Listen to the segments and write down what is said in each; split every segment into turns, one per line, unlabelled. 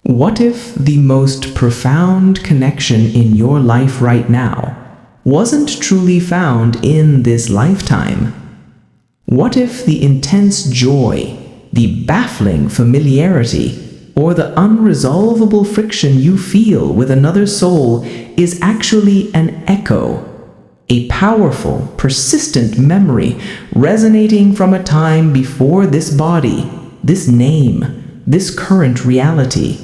What if the most profound connection in your life right now wasn't truly found in this lifetime? What if the intense joy, the baffling familiarity, or the unresolvable friction you feel with another soul is actually an echo, a powerful, persistent memory resonating from a time before this body, this name, this current reality?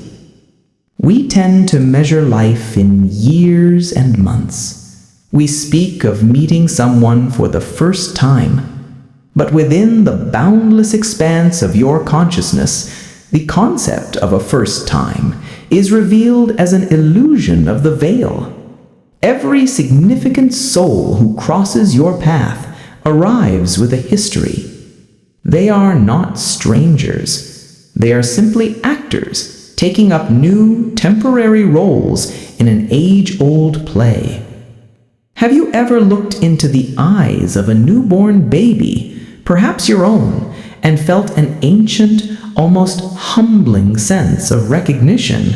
We tend to measure life in years and months. We speak of meeting someone for the first time. But within the boundless expanse of your consciousness, the concept of a first time is revealed as an illusion of the veil. Every significant soul who crosses your path arrives with a history. They are not strangers. They are simply actors taking up new, temporary roles in an age-old play. Have you ever looked into the eyes of a newborn baby, perhaps your own, and felt an ancient, almost humbling sense of recognition?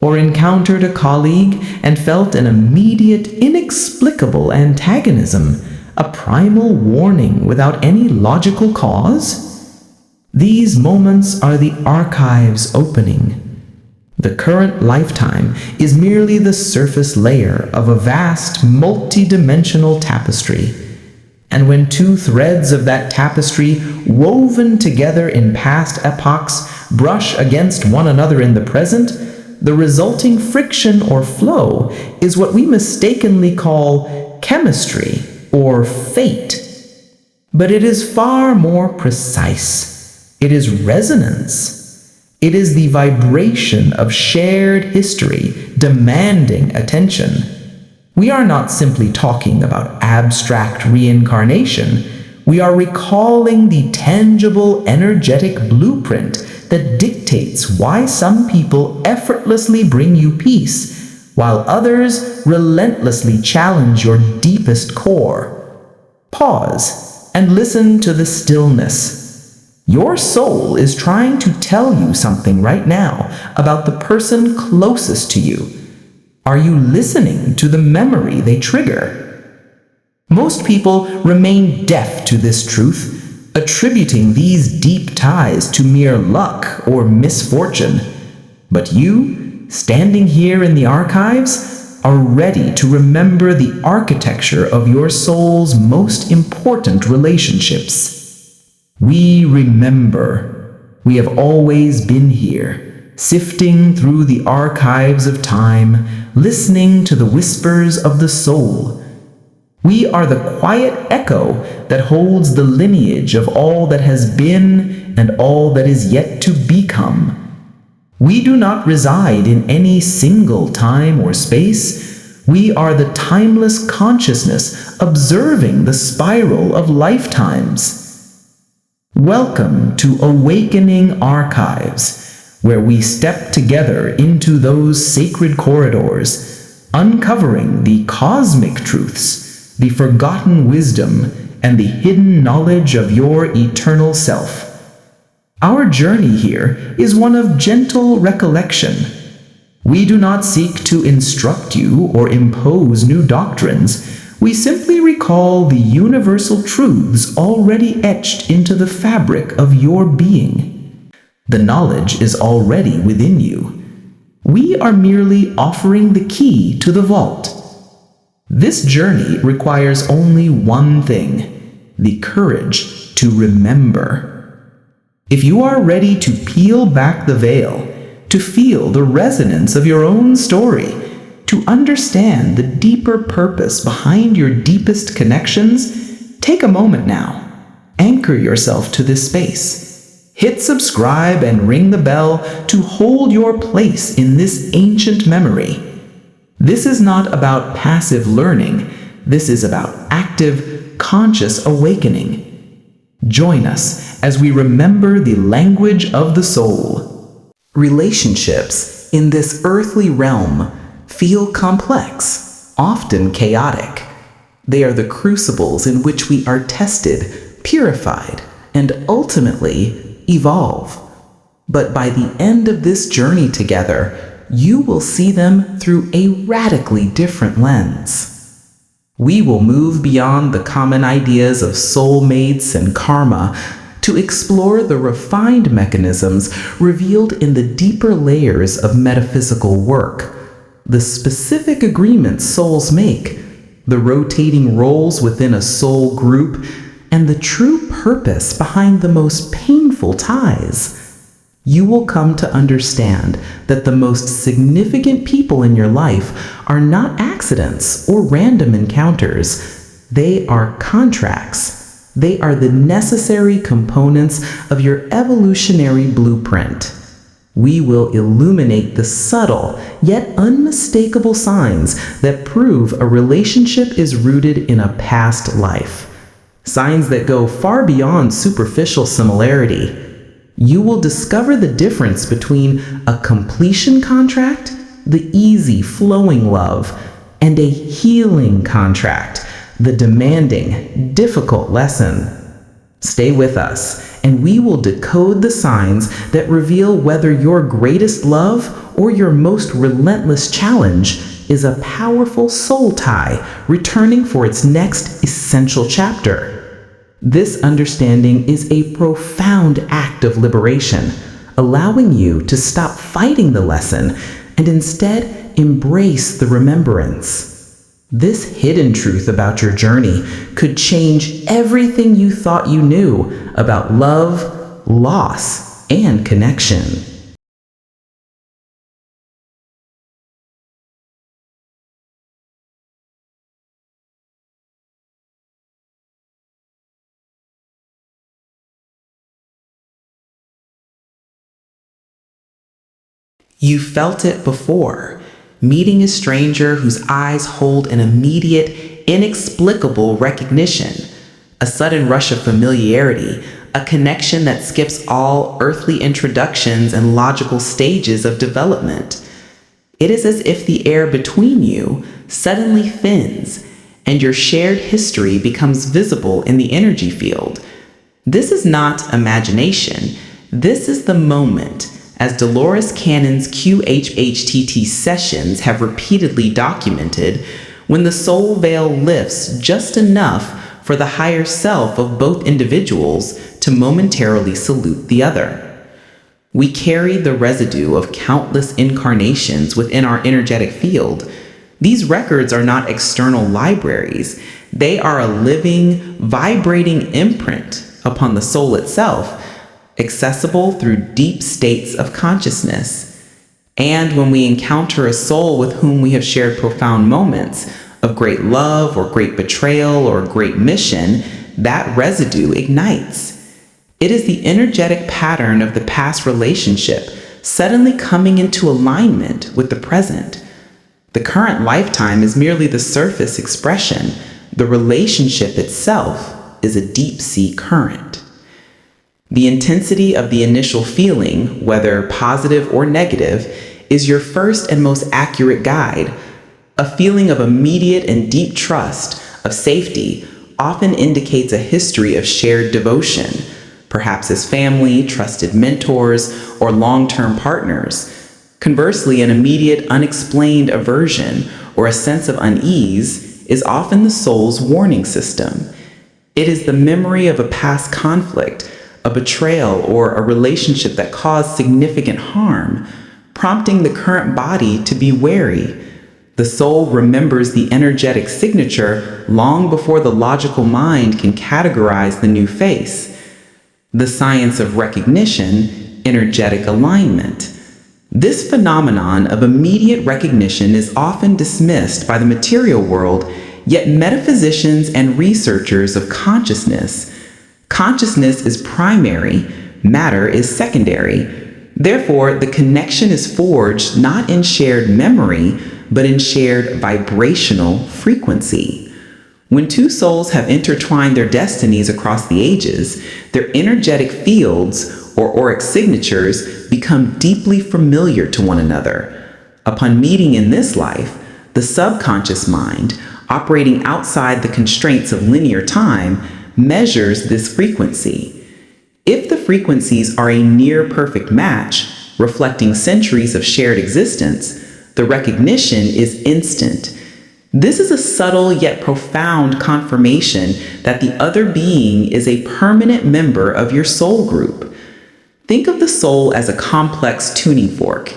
Or encountered a colleague and felt an immediate, inexplicable antagonism, a primal warning without any logical cause? These moments are the archives opening. The current lifetime is merely the surface layer of a vast, multidimensional tapestry. And when two threads of that tapestry, woven together in past epochs, brush against one another in the present, the resulting friction or flow is what we mistakenly call chemistry or fate. But it is far more precise. It is resonance. It is the vibration of shared history demanding attention. We are not simply talking about abstract reincarnation. We are recalling the tangible, energetic blueprint that dictates why some people effortlessly bring you peace, while others relentlessly challenge your deepest core. Pause and listen to the stillness. Your soul is trying to tell you something right now about the person closest to you. Are you listening to the memory they trigger? Most people remain deaf to this truth, attributing these deep ties to mere luck or misfortune. But you, standing here in the archives, are ready to remember the architecture of your soul's most important relationships. We remember. We have always been here, sifting through the archives of time, listening to the whispers of the soul. We are the quiet echo that holds the lineage of all that has been and all that is yet to become. We do not reside in any single time or space. We are the timeless consciousness observing the spiral of lifetimes. Welcome to Awakening Archives, where we step together into those sacred corridors, uncovering the cosmic truths, the forgotten wisdom, and the hidden knowledge of your eternal self. Our journey here is one of gentle recollection. We do not seek to instruct you or impose new doctrines. We simply recall the universal truths already etched into the fabric of your being. The knowledge is already within you. We are merely offering the key to the vault. This journey requires only one thing: the courage to remember. If you are ready to peel back the veil, to feel the resonance of your own story, to understand the deeper purpose behind your deepest connections, take a moment now. Anchor yourself to this space. Hit subscribe and ring the bell to hold your place in this ancient memory. This is not about passive learning. This is about active, conscious awakening. Join us as we remember the language of the soul. Relationships in this earthly realm feel complex, often chaotic. They are the crucibles in which we are tested, purified, and ultimately evolve. But by the end of this journey together, you will see them through a radically different lens. We will move beyond the common ideas of soulmates and karma to explore the refined mechanisms revealed in the deeper layers of metaphysical work, the specific agreements souls make, the rotating roles within a soul group, and the true purpose behind the most painful ties. You will come to understand that the most significant people in your life are not accidents or random encounters. They are contracts. They are the necessary components of your evolutionary blueprint. We will illuminate the subtle yet unmistakable signs that prove a relationship is rooted in a past life. Signs that go far beyond superficial similarity. You will discover the difference between a completion contract, the easy flowing love, and a healing contract, the demanding, difficult lesson. Stay with us, and we will decode the signs that reveal whether your greatest love or your most relentless challenge is a powerful soul tie returning for its next essential chapter. This understanding is a profound act of liberation, allowing you to stop fighting the lesson and instead embrace the remembrance. This hidden truth about your journey could change everything you thought you knew about love, loss, and connection. You felt it before, meeting a stranger whose eyes hold an immediate, inexplicable recognition, a sudden rush of familiarity, a connection that skips all earthly introductions and logical stages of development. It is as if the air between you suddenly thins, and your shared history becomes visible in the energy field. This is not imagination. This is the moment, as Dolores Cannon's QHHTT sessions have repeatedly documented, when the soul veil lifts just enough for the higher self of both individuals to momentarily salute the other. We carry the residue of countless incarnations within our energetic field. These records are not external libraries. They are a living, vibrating imprint upon the soul itself, accessible through deep states of consciousness. And when we encounter a soul with whom we have shared profound moments of great love or great betrayal or great mission, that residue ignites. It is the energetic pattern of the past relationship suddenly coming into alignment with the present. The current lifetime is merely the surface expression. The relationship itself is a deep-sea current. The intensity of the initial feeling, whether positive or negative, is your first and most accurate guide. A feeling of immediate and deep trust, of safety, often indicates a history of shared devotion, perhaps as family, trusted mentors, or long-term partners. Conversely, an immediate, unexplained aversion or a sense of unease is often the soul's warning system. It is the memory of a past conflict, a betrayal, or a relationship that caused significant harm, prompting the current body to be wary. The soul remembers the energetic signature long before the logical mind can categorize the new face. The science of recognition, energetic alignment. This phenomenon of immediate recognition is often dismissed by the material world, yet metaphysicians and researchers of consciousness is primary, matter is secondary. Therefore, the connection is forged not in shared memory, but in shared vibrational frequency. When two souls have intertwined their destinies across the ages, their energetic fields, or auric signatures, become deeply familiar to one another. Upon meeting in this life, the subconscious mind, operating outside the constraints of linear time, measures this frequency.
If the frequencies are a near-perfect match, reflecting centuries of shared existence, the recognition is instant. This is a subtle yet profound confirmation that the other being is a permanent member of your soul group. Think of the soul as a complex tuning fork.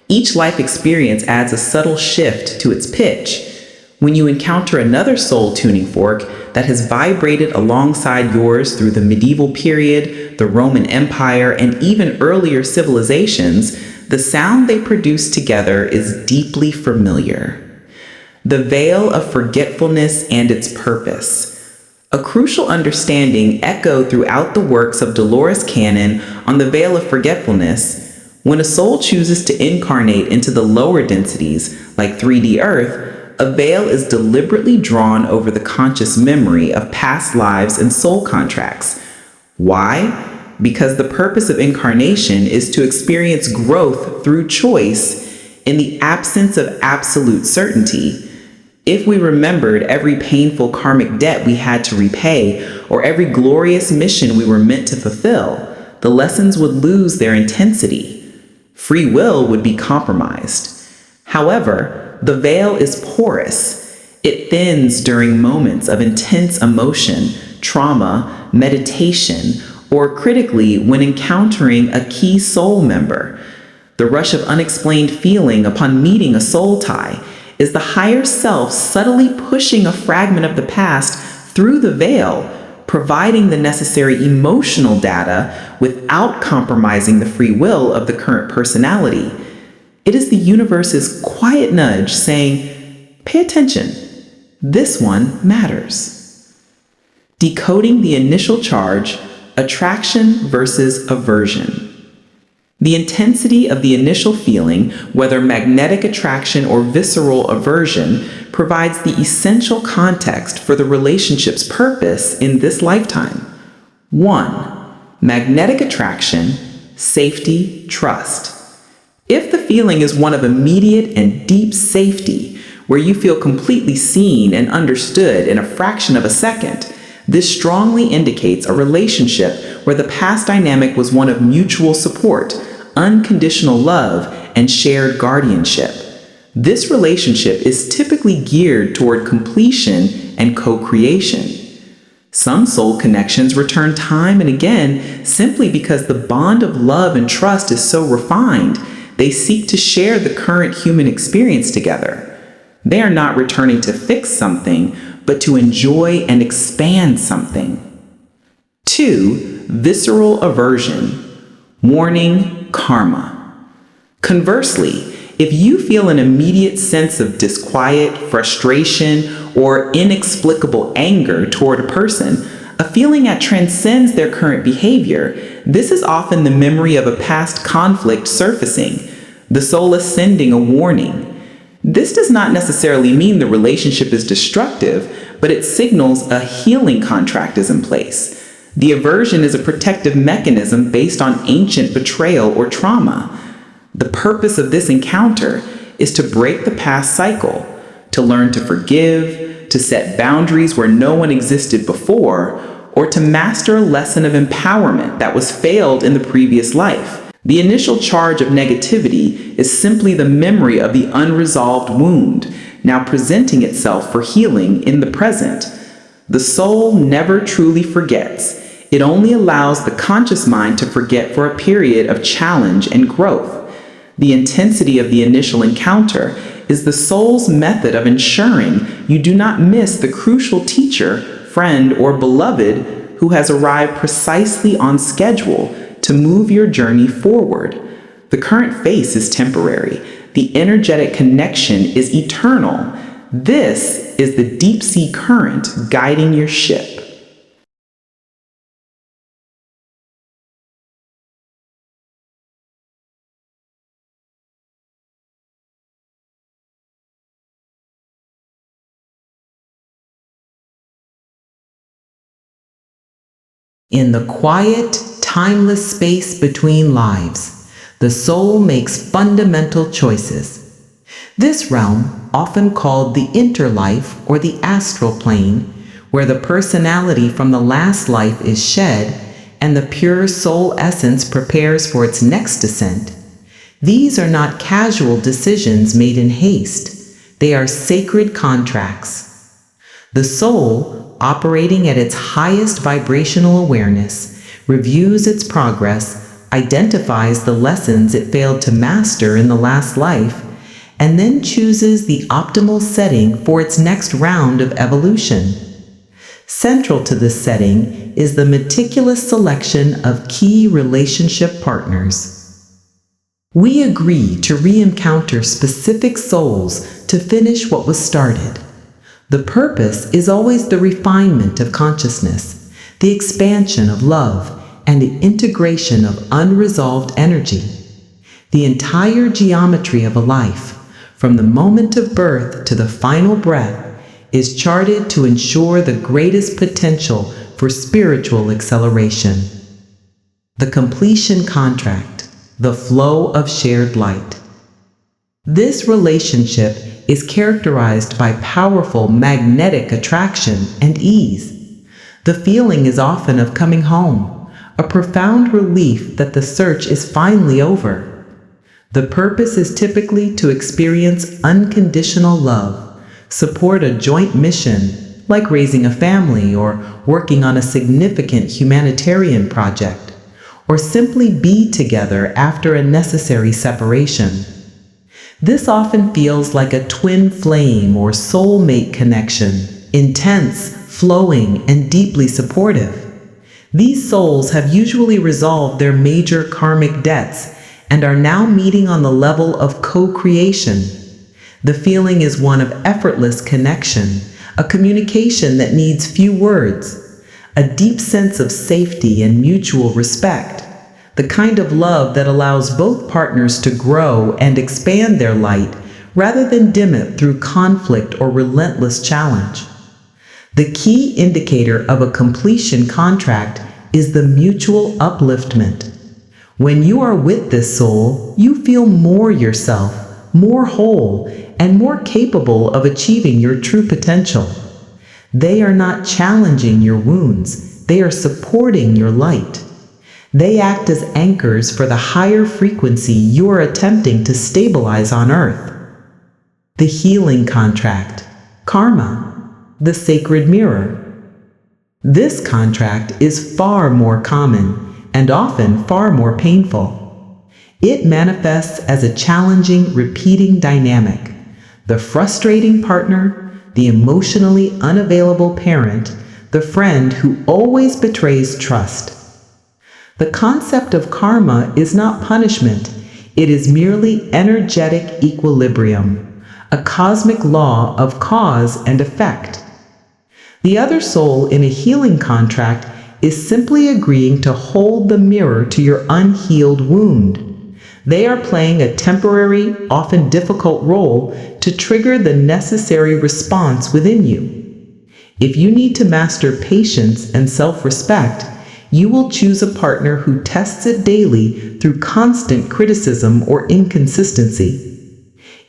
Each life experience adds a subtle shift to its pitch. When you encounter another soul tuning fork that has vibrated alongside yours through the medieval period, the Roman Empire, and even earlier civilizations, the sound they produce together is deeply familiar. The veil of forgetfulness and its purpose. A crucial understanding echoed throughout the works of Dolores Cannon on the veil of forgetfulness. When a soul chooses to incarnate into the lower densities, like 3D Earth, a veil is deliberately drawn over the conscious memory of past lives and soul contracts. Why? Because the purpose of incarnation is to experience growth through choice in the absence of absolute certainty. If we remembered every painful karmic debt we had to repay, or every glorious mission we were meant to fulfill, the lessons would lose their intensity. Free will would be compromised. However, the veil is porous. It thins during moments of intense emotion, trauma, meditation, or critically when encountering a key soul member. The rush of unexplained feeling upon meeting a soul tie is the higher self subtly pushing a fragment of the past through the veil, providing the necessary emotional data without compromising the free will of the current personality. It is the universe's quiet nudge saying, pay attention, this one matters. Decoding the initial charge, attraction versus aversion. The intensity of the initial feeling, whether magnetic attraction or visceral aversion, provides the essential context for the relationship's purpose in this lifetime. 1. Magnetic attraction, safety, trust. If the feeling is one of immediate and deep safety, where you feel completely seen and understood in a fraction of a second, this strongly indicates a relationship where the past dynamic was one of mutual support, unconditional love, and shared guardianship. This relationship is typically geared toward completion and co-creation. Some soul connections return time and again simply because the bond of love and trust is so refined, they seek to share the current human experience together. They are not returning to fix something, but to enjoy and expand something. 2. Visceral aversion. Warning, karma. Conversely, if you feel an immediate sense of disquiet, frustration, or inexplicable anger toward a person, a feeling that transcends their current behavior, this is often the memory of a past conflict surfacing, the soul is sending a warning. This does not necessarily mean the relationship is destructive, but it signals a healing contract is in place. The aversion is a protective mechanism based on ancient betrayal or trauma. The purpose of this encounter is to break the past cycle, to learn to forgive, to set boundaries where no one existed before, or to master a lesson of empowerment that was failed in the previous life. The initial charge of negativity is simply the memory of the unresolved wound, now presenting itself for healing in the present. The soul never truly forgets. It only allows the conscious mind to forget for a period of challenge and growth. The intensity of the initial encounter is the soul's method of ensuring you do not miss the crucial teacher, friend, or beloved who has arrived precisely on schedule to move your journey forward. The current phase is temporary. The energetic connection is eternal. This is the deep sea current guiding your ship.
In the quiet, timeless space between lives, the soul makes fundamental choices. This realm, often called the interlife or the astral plane, where the personality from the last life is shed,
and the pure soul essence prepares for its next descent. These are not casual decisions made in haste. They are sacred contracts. The soul, operating at its highest vibrational awareness, reviews its progress, identifies the lessons it failed to master in the last life, and then chooses the optimal setting for its next round of evolution. Central to this setting is the meticulous selection of key relationship partners. We agree to re-encounter specific souls to finish what was started. The purpose is always the refinement of consciousness, the expansion of love, and the integration of unresolved energy. The entire geometry of a life, from the moment of birth to the final breath, is charted to ensure the greatest potential for spiritual acceleration. The completion contract, the flow of shared light. This relationship is characterized by powerful magnetic attraction and ease. The feeling is often of coming home, a profound relief that the search is finally over. The purpose is typically to experience unconditional love, support a joint mission, like raising a family or working on a significant humanitarian project, or simply be together after a necessary separation. This often feels like a twin flame or soulmate connection, intense, flowing, and deeply supportive. These souls have usually resolved their major karmic debts and are now meeting on the level of co-creation. The feeling is one of effortless connection, a communication that needs few words, a deep sense of safety and mutual respect, the kind of love that allows both partners to grow and expand their light rather than dim it through conflict or relentless challenge. The key indicator of a completion contract is the mutual upliftment. When you are with this soul, you feel more yourself, more whole, and more capable of achieving your true potential. They are not challenging your wounds, they are supporting your light. They act as anchors for the higher frequency you are attempting to stabilize on Earth. The healing contract, karma, the sacred mirror. This contract is far more common and often far more painful. It manifests as a challenging, repeating dynamic. The frustrating partner, the emotionally unavailable parent, the friend who always betrays trust. The concept of karma is not punishment, it is merely energetic equilibrium, a cosmic law of cause and effect. The other soul in a healing contract is simply agreeing to hold the mirror to your unhealed wound. They are playing a temporary, often difficult role to trigger the necessary response within you. If you need to master patience and self-respect, you will choose a partner who tests it daily through constant criticism or inconsistency.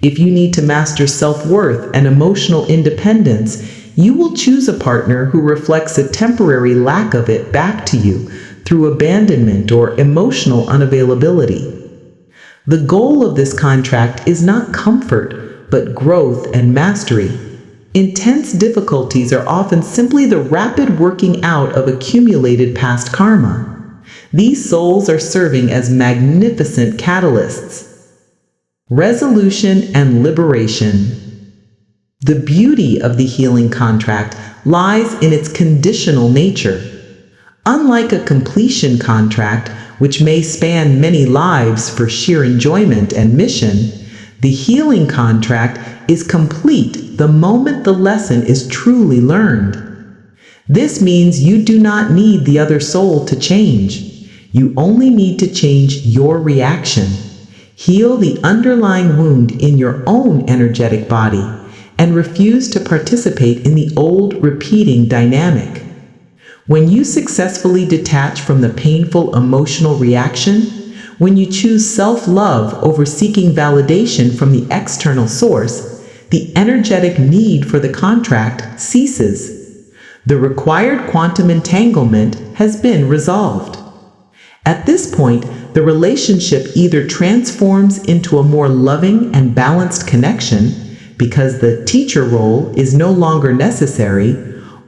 If you need to master self-worth and emotional independence, you will choose a partner who reflects a temporary lack of it back to you through abandonment or emotional unavailability. The goal of this contract is not comfort, but growth and mastery. Intense difficulties are often simply the rapid working out of accumulated past karma. These souls are serving as magnificent catalysts. Resolution and liberation. The beauty of the healing contract lies in its conditional nature. Unlike a completion contract, which may span many lives for sheer enjoyment and mission, the healing contract is complete the moment the lesson is truly learned. This means you do not need the other soul to change. You only need to change your reaction. Heal the underlying wound in your own energetic body and refuse to participate in the old repeating dynamic. When you successfully detach from the painful emotional reaction, when you choose self-love over seeking validation from the external source, the energetic need for the contract ceases.
The required quantum entanglement has been resolved. At this point, the relationship either transforms into a more loving and balanced connection because the teacher role is no longer necessary,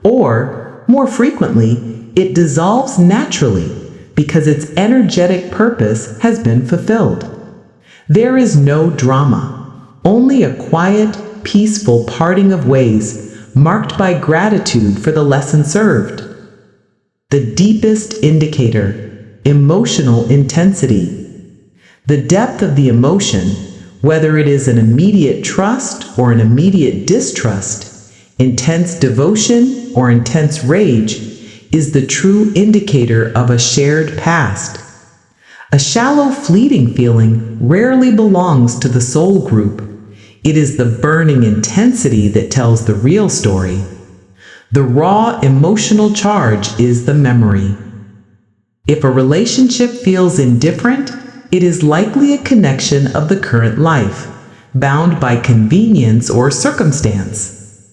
or, more frequently, it dissolves naturally because its energetic purpose has been fulfilled. There is no drama, only a quiet, peaceful parting of ways marked by gratitude for the lesson served. The deepest indicator: emotional intensity. The depth of the emotion, whether it is an immediate trust or an immediate distrust, intense devotion or intense rage, is the true indicator of a shared past. A shallow, fleeting feeling rarely belongs to the soul group. It is the burning intensity that tells the real story. The raw emotional charge is the memory. If a relationship feels indifferent, it is likely a connection of the current life, bound by convenience or circumstance.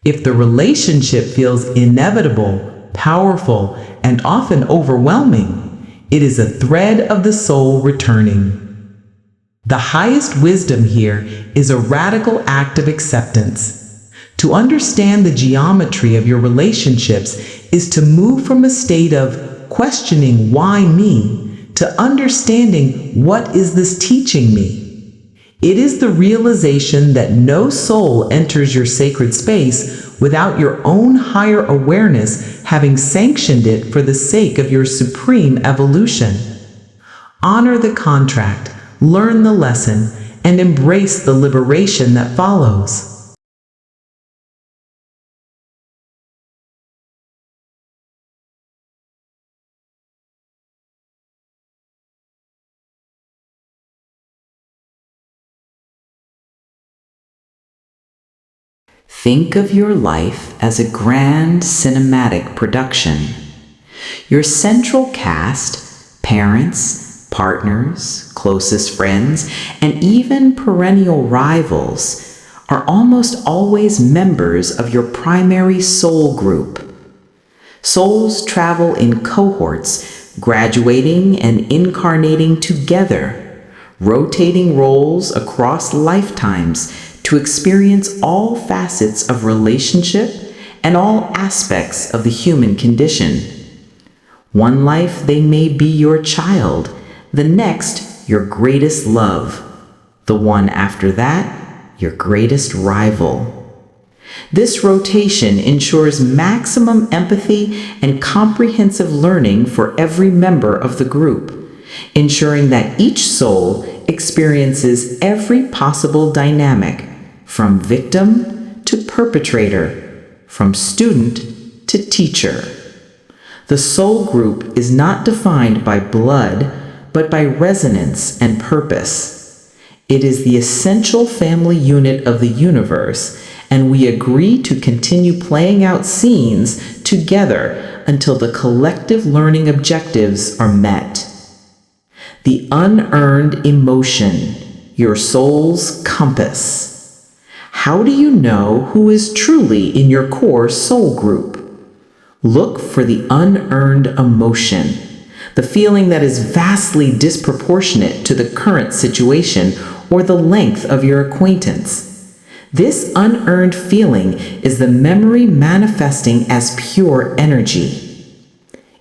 If the relationship feels inevitable, powerful, and often overwhelming, it is a thread of the soul returning. The highest wisdom here is a radical act of acceptance. To understand the geometry of your relationships is to move from a state of questioning why me to understanding what is this teaching me. It is the realization that no soul enters your sacred space without your own higher awareness having sanctioned it for the sake of your supreme evolution. Honor the contract, learn the lesson, and embrace the liberation that follows.
Think of your life as a grand cinematic production. Your central cast, parents, partners, closest friends, and even perennial rivals are almost always members of your primary soul group. Souls travel in cohorts, graduating and incarnating together, rotating roles across lifetimes to experience all facets of relationship and all aspects of the human condition. One life they may be your child, the next your greatest love, the one after that your greatest rival. This rotation ensures maximum empathy and comprehensive learning for every member of the group, ensuring that each soul experiences every possible dynamic, from victim to perpetrator, from student to teacher. The soul group is not defined by blood, but by resonance and purpose. It is the essential family unit of the universe, and we agree to continue playing out scenes together until the collective learning objectives are met. The unearned emotion, your soul's compass. How do you know who is truly in your core soul group? Look for the unearned emotion, the feeling that is vastly disproportionate to the current situation or the length of your acquaintance. This unearned feeling is the memory manifesting as pure energy.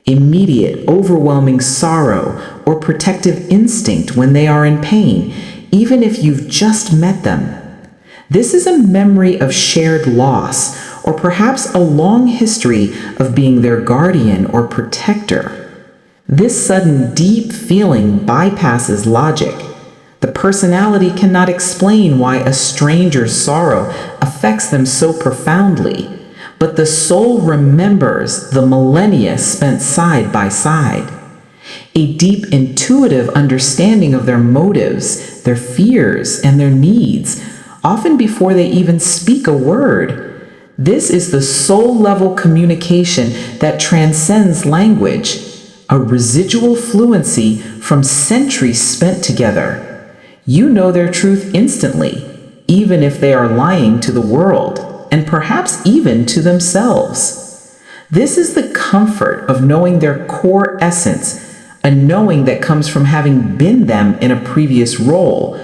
Immediate, overwhelming sorrow or protective instinct when they are in pain, even if you've just met them. This is a memory of shared loss, or perhaps a long history of being their guardian or protector. This sudden deep feeling bypasses logic. The personality cannot explain why a stranger's sorrow affects them so profoundly, but the soul remembers the millennia spent side by side. A deep intuitive understanding of their motives, their fears, and their needs, often before they even speak a word. This is the soul-level communication that transcends language, a residual fluency from centuries spent together. You know their truth instantly, even if they are lying to the world, and perhaps even to themselves. This is the comfort of knowing their core essence, a knowing that comes from having been them in a previous role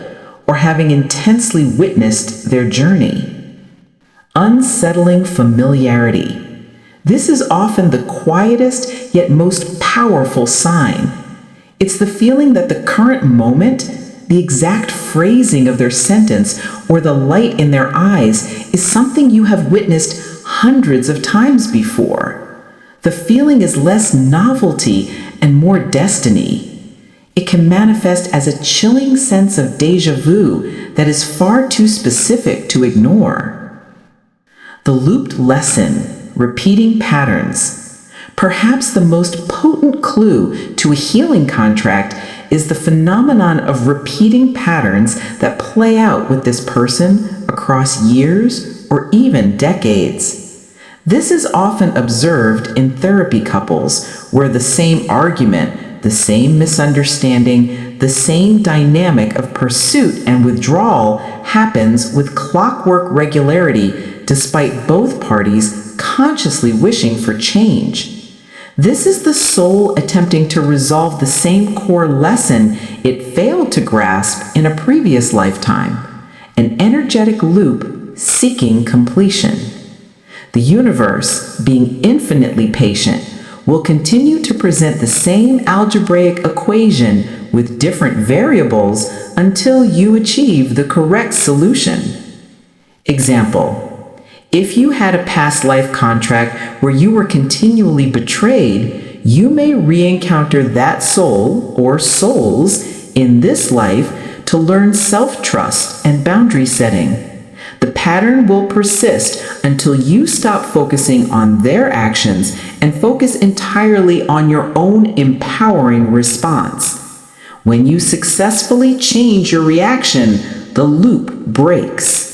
or having intensely witnessed their journey. Unsettling familiarity. This is often the quietest yet most powerful sign. It's the feeling that the current moment, the exact phrasing of their sentence, or the light in their eyes is something you have witnessed hundreds of times before. The feeling is less novelty and more destiny. It can manifest as a chilling sense of déjà vu that is far too specific to ignore. The looped lesson, repeating patterns. Perhaps the most potent clue to a healing contract is the phenomenon of repeating patterns that play out with this person across years or even decades. This is often observed in therapy couples where the same argument, the same misunderstanding, the same dynamic of pursuit and withdrawal happens with clockwork regularity despite both parties consciously wishing for change. This is the soul attempting to resolve the same core lesson it failed to grasp in a previous lifetime, an energetic loop seeking completion. The universe, being infinitely patient, will continue to present the same algebraic equation with different variables until you achieve the correct solution. Example: if you had a past life contract where you were continually betrayed, you may re-encounter that soul or souls in this life to learn self-trust and boundary setting. The pattern will persist until you stop focusing on their actions and focus entirely on your own empowering response. When you successfully change your reaction, the loop breaks.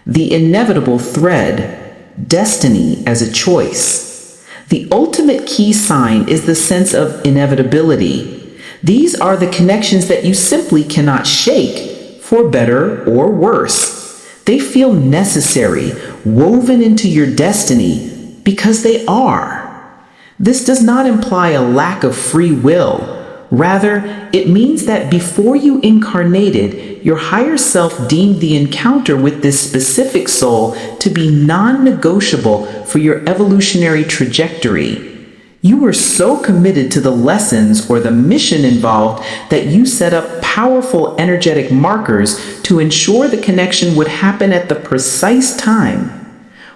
The inevitable thread, destiny as a choice. The ultimate key sign is the sense of inevitability. These are the connections that you simply cannot shake, for better or worse. They feel necessary, woven into your destiny, because they are. This does not imply a lack of free will. Rather, it means that before you incarnated, your higher self deemed the encounter with this specific soul to be non-negotiable for your evolutionary trajectory. You were so committed to the lessons or the mission involved that you set up powerful energetic markers to ensure the connection would happen at the precise time.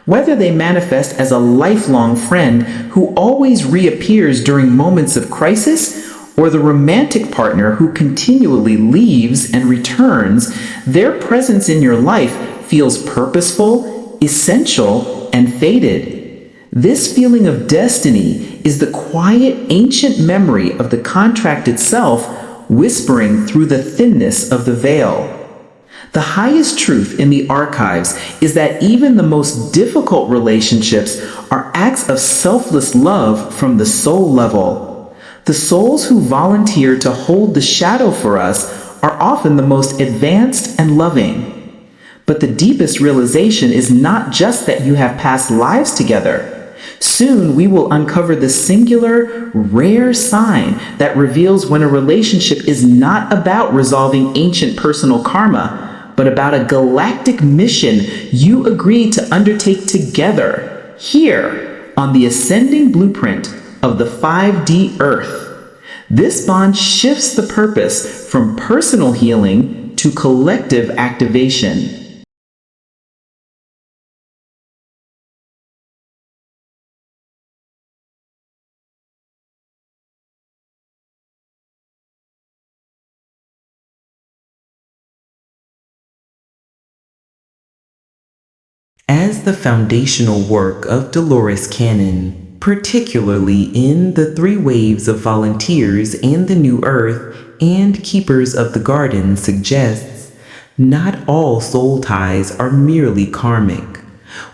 Whether they manifest as a lifelong friend who always reappears during moments of crisis, or the romantic partner who continually leaves and returns, their presence in your life feels purposeful, essential, and fated. This feeling of destiny is the quiet, ancient memory of the contract itself, whispering through the thinness of the veil. The highest truth in the archives is that even the most difficult relationships are acts of selfless love from the soul level. The souls who volunteer to hold the shadow for us are often the most advanced and loving. But the deepest realization is not just that you have past lives together. Soon we will uncover the singular, rare sign that reveals when a relationship is not about resolving ancient personal karma, but about a galactic mission you agree to undertake together, here on the ascending blueprint of the 5D Earth. This bond shifts the purpose from personal healing to collective activation.
As the foundational work of Dolores Cannon, particularly in The Three Waves of Volunteers and the New Earth and Keepers of the Garden suggests, not all soul ties are merely karmic.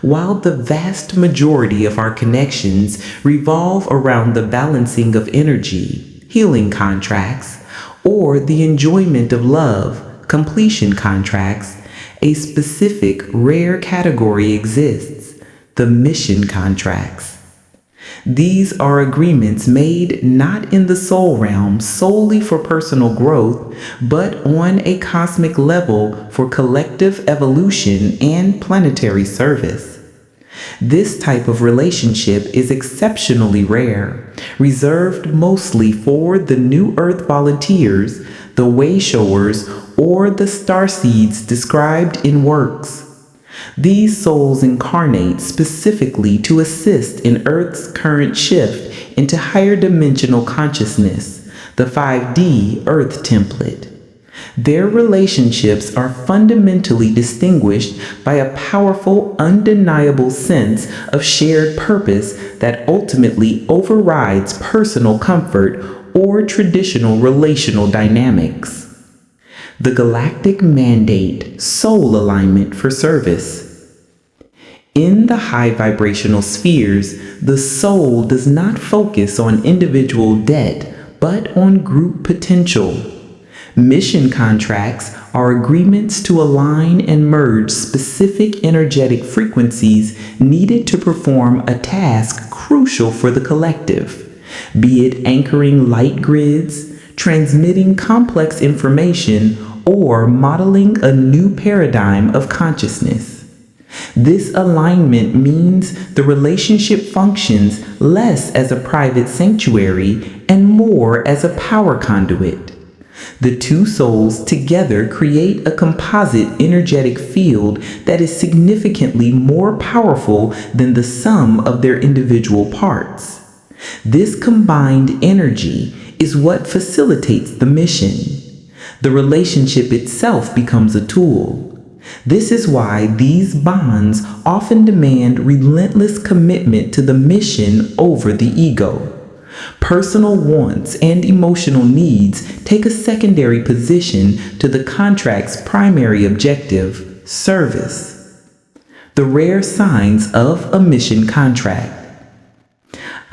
While the vast majority of our connections revolve around the balancing of energy, healing contracts, or the enjoyment of love, completion contracts, a specific rare category exists: the mission contracts.
These are agreements made not in the soul realm solely for personal growth, but on a cosmic level for collective evolution and planetary service. This type of relationship is exceptionally rare, reserved mostly for the New Earth volunteers, the Wayshowers, or the starseeds described in works. These souls incarnate specifically to assist in Earth's current shift into higher dimensional consciousness, the 5D Earth template. Their relationships are fundamentally distinguished by a powerful, undeniable sense of shared purpose that ultimately overrides personal comfort or traditional relational dynamics. The galactic mandate, soul alignment for service. In the high vibrational spheres, the soul does not focus on individual debt, but on group potential. Mission contracts are agreements to align and merge specific energetic frequencies needed to perform a task crucial for the collective, be it anchoring light grids, transmitting complex information, or modeling a new paradigm of consciousness. This alignment means the relationship functions less as a private sanctuary and more as a power conduit. The two souls together create a composite energetic field that is significantly more powerful than the sum of their individual parts. This combined energy is what facilitates the mission. The relationship itself becomes a tool. This is why these bonds often demand relentless commitment to the mission over the ego. Personal wants and emotional needs take a secondary position to the contract's primary objective, service. The rare signs of a mission contract.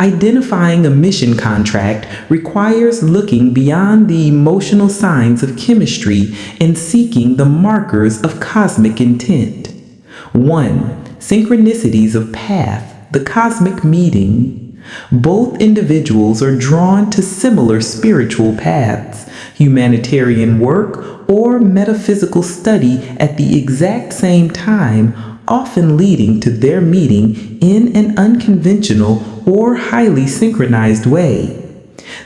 Identifying a mission contract requires looking beyond the emotional signs of chemistry and seeking the markers of cosmic intent. 1. Synchronicities of path, the cosmic meeting. Both individuals are drawn to similar spiritual paths, humanitarian work, or metaphysical study at the exact same time, often leading to their meeting in an unconventional or highly synchronized way.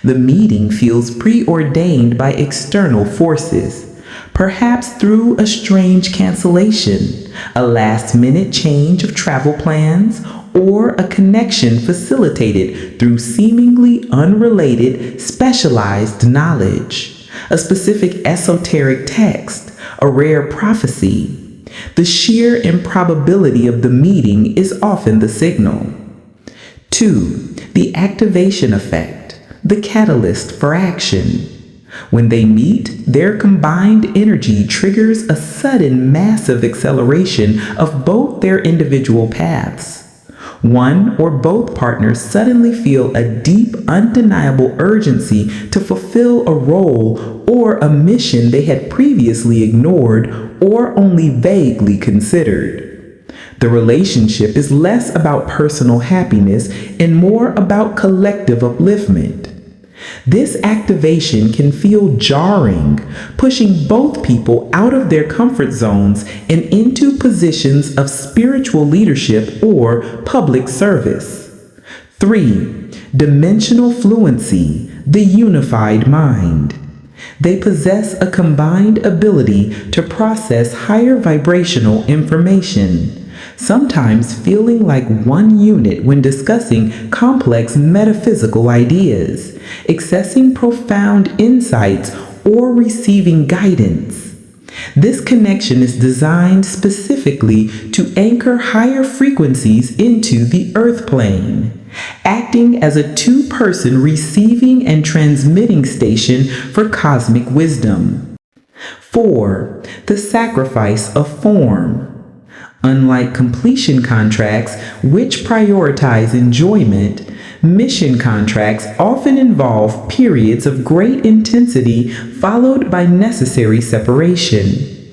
The meeting feels preordained by external forces, perhaps through a strange cancellation, a last-minute change of travel plans, or a connection facilitated through seemingly unrelated, specialized knowledge, a specific esoteric text, a rare prophecy. The sheer improbability of the meeting is often the signal. 2. The activation effect, the catalyst for action. When they meet, their combined energy triggers a sudden massive acceleration of both their individual paths. One or both partners suddenly feel a deep, undeniable urgency to fulfill a role or a mission they had previously ignored or only vaguely considered. The relationship is less about personal happiness and more about collective upliftment. This activation can feel jarring, pushing both people out of their comfort zones and into positions of spiritual leadership or public service. 3. Dimensional fluency, the unified mind. They possess a combined ability to process higher vibrational information, sometimes feeling like one unit when discussing complex metaphysical ideas, accessing profound insights, or receiving guidance. This connection is designed specifically to anchor higher frequencies into the earth plane, acting as a two-person receiving and transmitting station for cosmic wisdom. 4. The sacrifice of form. Unlike completion contracts, which prioritize enjoyment, mission contracts often involve periods of great intensity followed by necessary separation.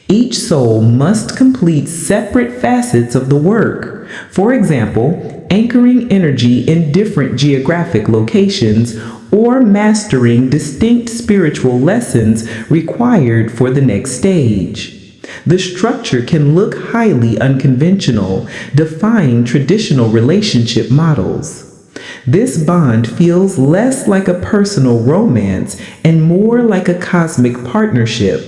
Each soul must complete separate facets of the work. For example, anchoring energy in different geographic locations, or mastering distinct spiritual lessons required for the next stage. The structure can look highly unconventional, defying traditional relationship models. This bond feels less like a personal romance and more like a cosmic partnership,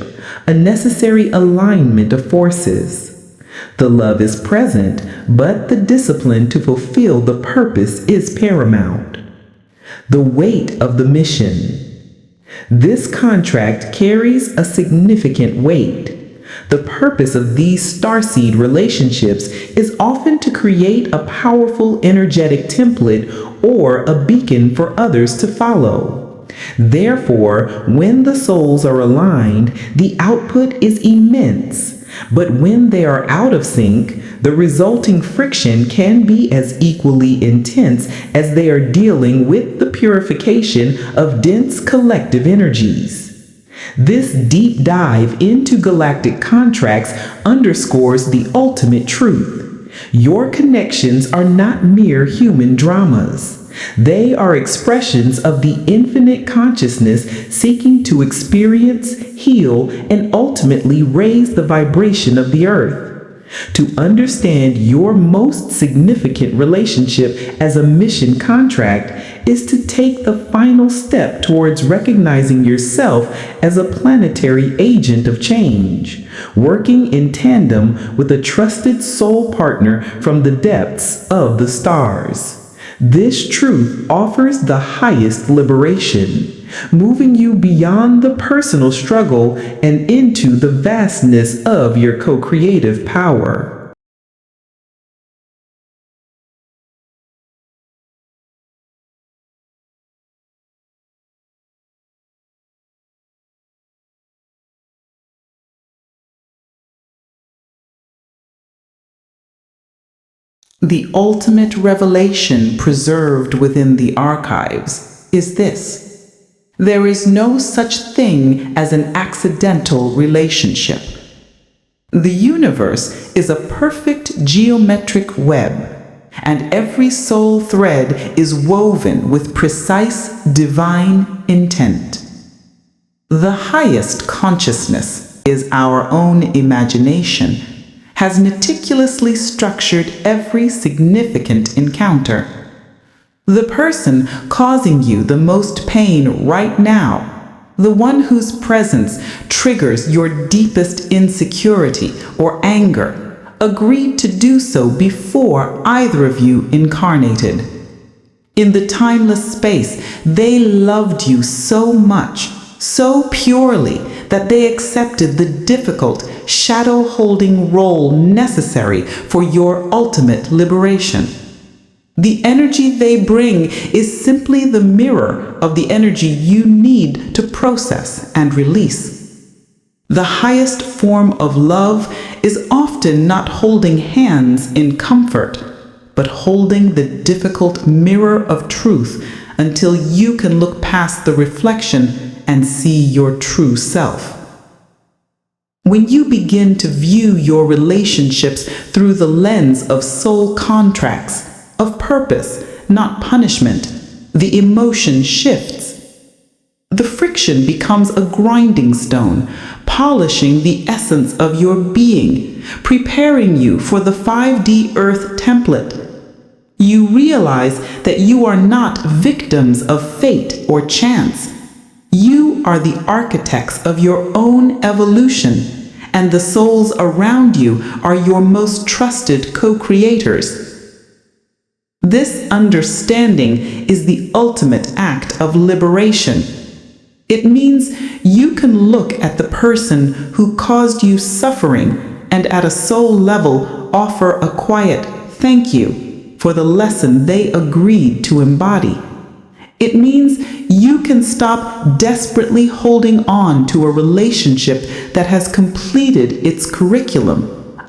a necessary alignment of forces. The love is present, but the discipline to fulfill the purpose is paramount. The weight of the mission. This contract carries a significant weight. The purpose of these starseed relationships is often to create a powerful energetic template or a beacon for others to follow. Therefore, when the souls are aligned, the output is immense. But when they are out of sync, the resulting friction can be as equally intense as they are dealing with the purification of dense collective energies. This deep dive into galactic contracts underscores the ultimate truth. Your connections are not mere human dramas. They are expressions of the infinite consciousness seeking to experience, heal, and ultimately raise the vibration of the earth. To understand your most significant relationship as a mission contract is to take the final step towards recognizing yourself as a planetary agent of change, working in tandem with a trusted soul partner from the depths of the stars. This truth offers the highest liberation, moving you beyond the personal struggle and into the vastness of your co-creative power. The ultimate revelation preserved within the archives is this: there is no such thing as an accidental relationship. The universe is a perfect geometric web, and every soul thread is woven with precise divine intent. The highest consciousness is our own imagination, has meticulously structured every significant encounter. The person causing you the most pain right now, the one whose presence triggers your deepest insecurity or anger, agreed to do so before either of you incarnated. In the timeless space, they loved you so much, so purely, that they accepted the difficult, shadow-holding role necessary for your ultimate liberation. The energy they bring is simply the mirror of the energy you need to process and release. The highest form of love is often not holding hands in comfort, but holding the difficult mirror of truth until you can look past the reflection and see your true self. When you begin to view your relationships through the lens of soul contracts, of purpose, not punishment, the emotion shifts. The friction becomes a grinding stone, polishing the essence of your being, preparing you for the 5D Earth template. You realize that you are not victims of fate or chance. You are the architects of your own evolution, and the souls around you are your most trusted co-creators. This understanding is the ultimate act of liberation. It means you can look at the person who caused you suffering and at a soul level offer a quiet thank you for the lesson they agreed to embody. It means you can stop desperately holding on to a relationship that has completed its curriculum,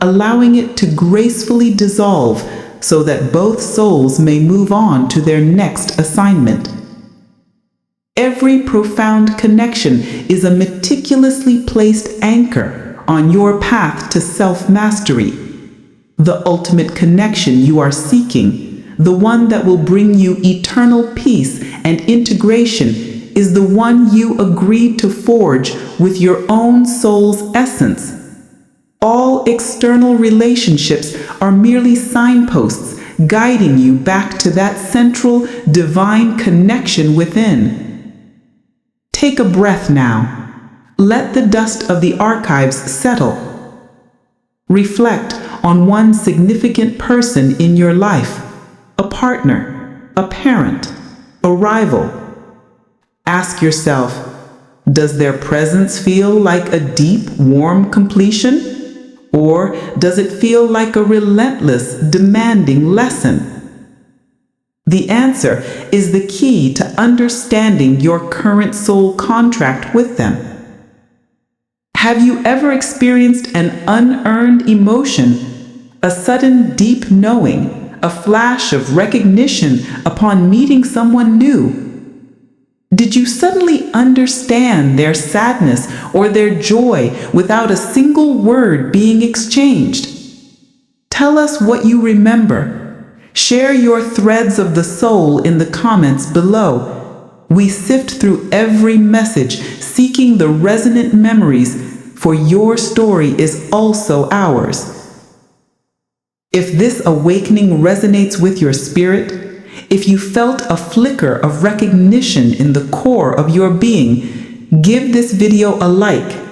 allowing it to gracefully dissolve so that both souls may move on to their next assignment. Every profound connection is a meticulously placed anchor on your path to self-mastery. The ultimate connection you are seeking, the one that will bring you eternal peace and integration, is the one you agreed to forge with your own soul's essence. All external relationships are merely signposts guiding you back to that central divine connection within. Take a breath now. Let the dust of the archives settle. Reflect on one significant person in your life, a partner, a parent, a rival. Ask yourself, does their presence feel like a deep, warm completion? Or does it feel like a relentless, demanding lesson? The answer is the key to understanding your current soul contract with them. Have you ever experienced an unearned emotion, a sudden deep knowing, a flash of recognition upon meeting someone new? Did you suddenly understand their sadness or their joy without a single word being exchanged? Tell us what you remember. Share your threads of the soul in the comments below. We sift through every message, seeking the resonant memories, for your story is also ours. If this awakening resonates with your spirit, if you felt a flicker of recognition in the core of your being, give this video a like.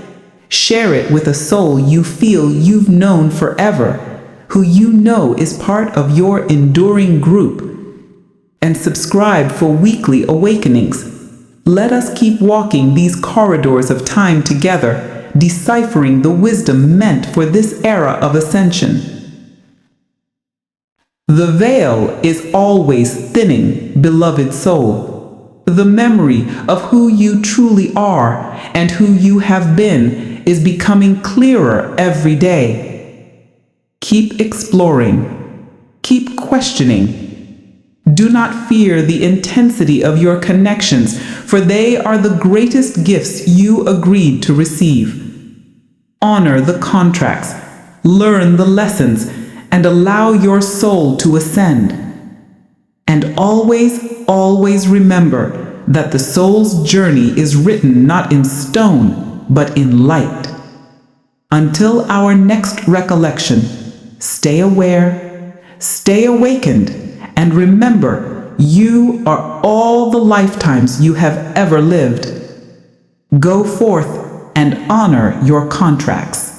Share it with a soul you feel you've known forever, who you know is part of your enduring group. And subscribe for weekly awakenings. Let us keep walking these corridors of time together, deciphering the wisdom meant for this era of ascension. The veil is always thinning, beloved soul. The memory of who you truly are and who you have been is becoming clearer every day. Keep exploring. Keep questioning. Do not fear the intensity of your connections, for they are the greatest gifts you agreed to receive. Honor the contracts, learn the lessons, and allow your soul to ascend. And always, always remember that the soul's journey is written not in stone, but in light. Until our next recollection, stay aware, stay awakened, and remember, you are all the lifetimes you have ever lived. Go forth and honor your contracts.